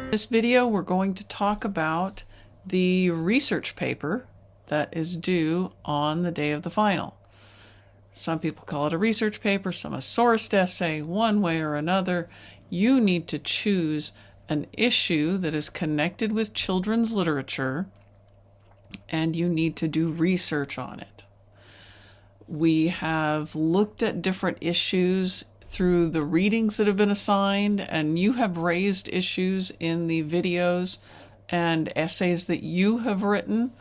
In this video, we're going to talk about the research paper that is due on the day of the final. Some people call it a research paper, some a sourced essay, one way or another. You need to choose an issue that is connected with children's literature, and you need to do research on it. We have looked at different issues through the readings that have been assigned, and you have raised issues in the videos and essays that you have written.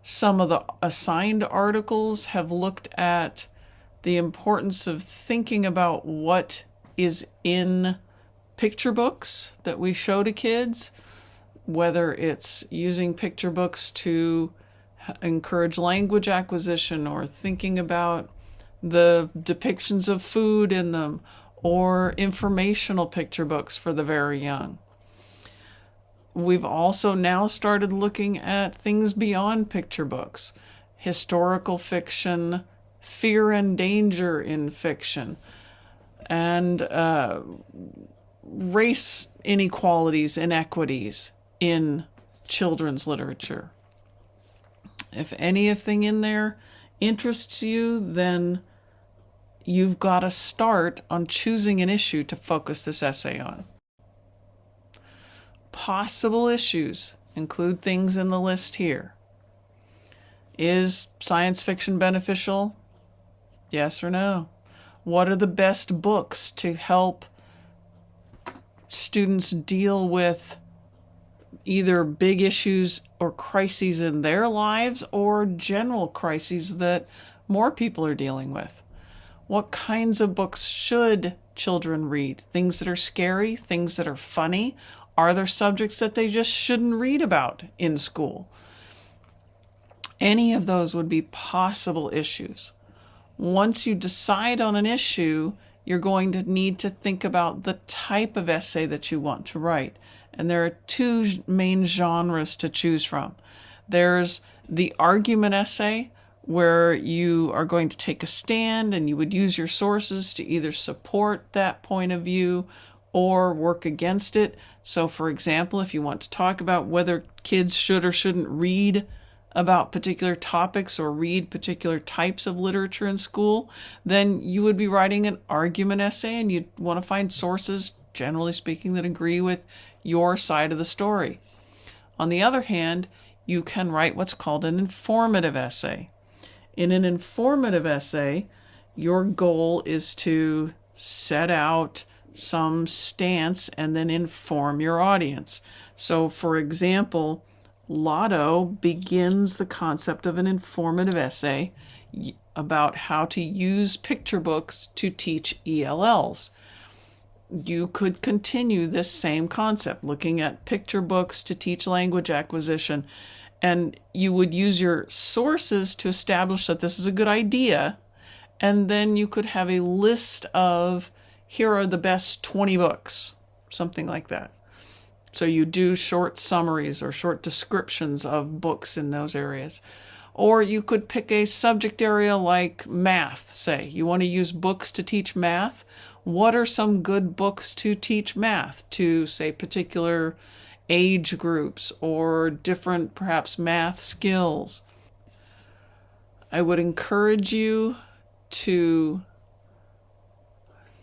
Some of the assigned articles have looked at the importance of thinking about what is in picture books that we show to kids, whether it's using picture books to encourage language acquisition or thinking about the depictions of food in them, or informational picture books for the very young. We've also now started looking at things beyond picture books, historical fiction, fear and danger in fiction, and race inequalities, inequities in children's literature. If anything in there interests you, then you've got to start on choosing an issue to focus this essay on. Possible issues include things in the list here. Is science fiction beneficial? Yes or no? What are the best books to help students deal with either big issues or crises in their lives, or general crises that more people are dealing with? What kinds of books should children read? Things that are scary, things that are funny? Are there subjects that they just shouldn't read about in school? Any of those would be possible issues. Once you decide on an issue, you're going to need to think about the type of essay that you want to write. And there are two main genres to choose from. There's the argument essay, where you are going to take a stand and you would use your sources to either support that point of view or work against it. So, for example, if you want to talk about whether kids should or shouldn't read about particular topics or read particular types of literature in school, then you would be writing an argument essay, and you'd want to find sources, generally speaking, that agree with your side of the story. On the other hand, you can write what's called an informative essay. In an informative essay, your goal is to set out some stance and then inform your audience. So, for example, Lotto begins the concept of an informative essay about how to use picture books to teach ELLs. You could continue this same concept, looking at picture books to teach language acquisition, and you would use your sources to establish that this is a good idea, and then you could have a list of, here are the best 20 books, something like that. So you do short summaries or short descriptions of books in those areas. Or you could pick a subject area like math, say. You want to use books to teach math. What are some good books to teach math to, say, particular age groups or different, perhaps, math skills? I would encourage you to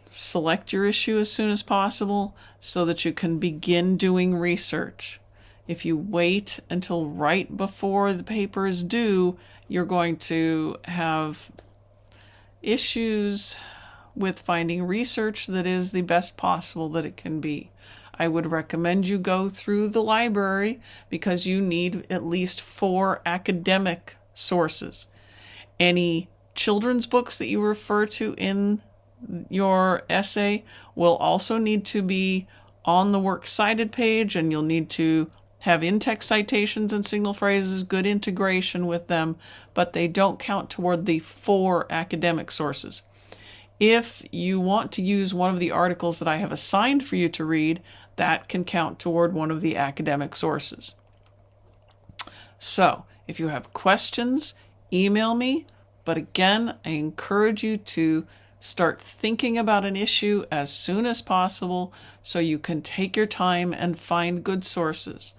select your issue as soon as possible so that you can begin doing research. If you wait until right before the paper is due, you're going to have issues with finding research that is the best possible that it can be. I would recommend you go through the library because you need at least 4 academic sources. Any children's books that you refer to in your essay will also need to be on the works cited page, and you'll need to have in-text citations and signal phrases, good integration with them, but they don't count toward the 4 academic sources. If you want to use one of the articles that I have assigned for you to read, that can count toward one of the academic sources. So, if you have questions, email me, but again, I encourage you to Start thinking about an issue as soon as possible so you can take your time and find good sources.